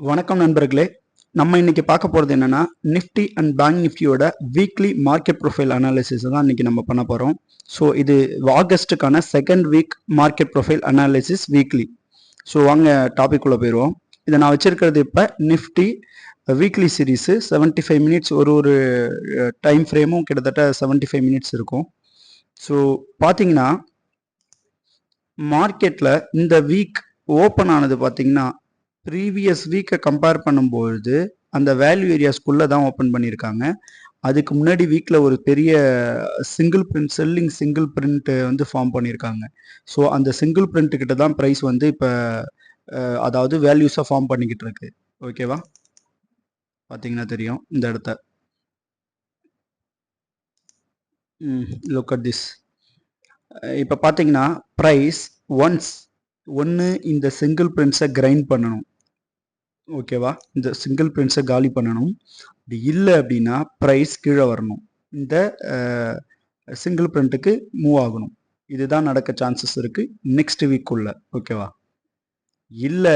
வணக்கம் நண்பர்களே. நம்ம இன்னைக்கு பார்க்க போகிறது என்னன்னா நிஃப்டி அண்ட் பேங்க் நிஃப்டியோட வீக்லி மார்க்கெட் ப்ரொஃபைல் அனாலிசிஸ் தான் இன்னைக்கு நம்ம பண்ண போகிறோம். ஸோ இது ஆகஸ்ட்டுக்கான second week market profile analysis weekly. So வாங்க டாபிக் உள்ள போயிடுவோம். இதை நான் வச்சிருக்கிறது இப்போ நிஃப்டி வீக்லி சீரீஸு 75 மினிட்ஸ் ஒரு டைம் ஃப்ரேமும் கிட்டத்தட்ட 75 மினிட்ஸ் இருக்கும். ஸோ பார்த்தீங்கன்னா மார்க்கெட்டில் இந்த வீக் ஓப்பன் ஆனது பார்த்தீங்கன்னா ப்ரீவியஸ் வீக்கை கம்பேர் பண்ணும்பொழுது அந்த வேல்யூ ஏரியாஸ்குள்ளே தான் ஓப்பன் பண்ணியிருக்காங்க. அதுக்கு முன்னாடி வீக்கில் ஒரு பெரிய செல்லிங் சிங்கிள் பிரிண்ட் வந்து ஃபார்ம் பண்ணியிருக்காங்க. ஸோ அந்த சிங்கிள் பிரிண்ட் கிட்ட தான் ப்ரைஸ் வந்து இப்போ அதாவது வேல்யூஸை ஃபார்ம் பண்ணிக்கிட்டு இருக்கு. ஓகேவா? பார்த்தீங்கன்னா தெரியும் இந்த இடத்த. Look at this. இப்போ பார்த்தீங்கன்னா ப்ரைஸ் ஒன்று இந்த சிங்கிள் பிரிண்ட்ஸை கிரைண்ட் பண்ணணும். ஓகேவா? இந்த சிங்கிள் பிரிண்ட்ஸை காலி பண்ணணும். அப்படி இல்லை அப்படின்னா ப்ரைஸ் கீழே வரணும். இந்த சிங்கிள் பிரிண்ட்டுக்கு மூவ் ஆகணும். இதுதான் நடக்க சான்சஸ் இருக்குது நெக்ஸ்ட் வீக்குள்ள. ஓகேவா? இல்லை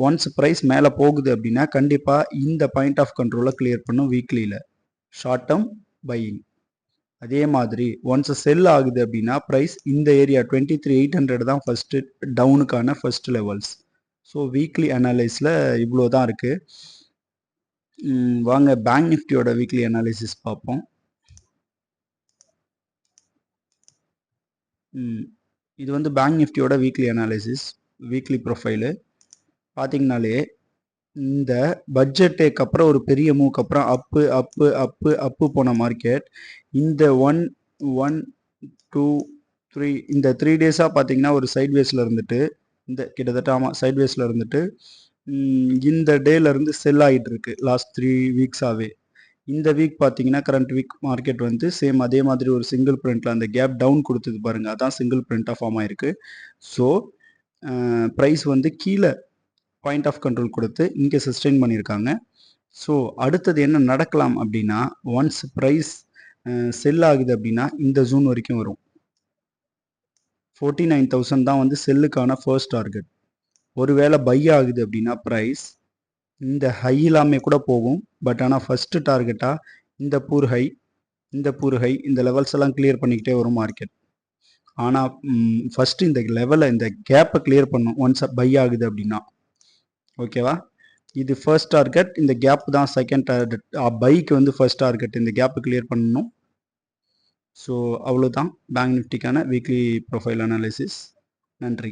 ஒன்ஸ் ப்ரைஸ் மேலே போகுது அப்படின்னா கண்டிப்பாக இந்த பாயிண்ட் ஆஃப் கண்ட்ரோலை கிளியர் பண்ணும் வீக்லியில் ஷார்ட் டேர்ம் பையிங். அதே மாதிரி ஒன்ஸ் செல் ஆகுது அப்படின்னா ப்ரைஸ் இந்த ஏரியா 23,800 தான் ஃபஸ்ட்டு டவுனுக்கான ஃபர்ஸ்ட் லெவல்ஸ். ஸோ வீக்லி அனாலிஸில் இவ்வளோ தான் இருக்குது. வாங்க பேங்க் நிஃப்டியோட வீக்லி அனாலிசிஸ் பார்ப்போம். இது வந்து பேங்க் நிஃப்டியோட வீக்லி அனாலிசிஸ் வீக்லி ப்ரொஃபைலு. பார்த்தீங்கனாலே இந்த பட்ஜெட்டுக்கு அப்புறம் ஒரு பெரிய மூவுக்கு அப்புறம் அப்பு போன மார்க்கெட் இந்த 1 2 3 இந்த 3 டேஸாக பார்த்தீங்கன்னா ஒரு சைட்வேஸில் இருந்துட்டு இந்த கிட்டத்தட்ட சைட்வேஸில் இருந்துட்டு இந்த டேலேருந்து செல் ஆகிட்டு இருக்கு லாஸ்ட் 3 வீக்ஸாகவே. இந்த வீக் பார்த்தீங்கன்னா கரண்ட் வீக் மார்க்கெட் வந்து சேம் அதே மாதிரி ஒரு சிங்கிள் பிரிண்ட்டில் அந்த கேப் டவுன் கொடுத்தது பாருங்கள், அதான் சிங்கிள் பிரிண்ட்டாக ஃபார்ம் ஆயிருக்கு. ஸோ ப்ரைஸ் வந்து கீழே பாயிண்ட் ஆஃப் கண்ட்ரோல் கொடுத்து இங்கே சஸ்டெயின் பண்ணியிருக்காங்க. ஸோ அடுத்தது என்ன நடக்கலாம் அப்படின்னா ஒன்ஸ் ப்ரைஸ் செல் ஆகுது அப்படின்னா இந்த ஜூன் வரைக்கும் வரும். 49,000 தான் வந்து செல்லுக்கான ஃபர்ஸ்ட் டார்கெட். ஒருவேளை பை ஆகுது அப்படின்னா ப்ரைஸ் இந்த ஹை இல்லாமல் கூட போகும். பட் ஆனால் ஃபஸ்ட்டு டார்கெட்டாக இந்த பூர் ஹை இந்த லெவல்ஸ் எல்லாம் கிளியர் பண்ணிக்கிட்டே வரும் மார்க்கெட். ஆனால் ஃபஸ்ட்டு இந்த லெவலை இந்த கேப்பை கிளியர் பண்ணும் ஒன்ஸ் பை ஆகுது அப்படின்னா. ஓகேவா? இது ஃபர்ஸ்ட் டார்கெட். இந்த கேப் தான் செகண்ட் டார்கெட். பைக்கு வந்து ஃபர்ஸ்ட் டார்கெட். இந்த கேப்பை கிளியர் பண்ணணும். ஸோ அவ்வளோதான் பேங்க் நிஃப்டிக்கான வீக்லி ப்ரொஃபைல் அனாலிசிஸ். நன்றி.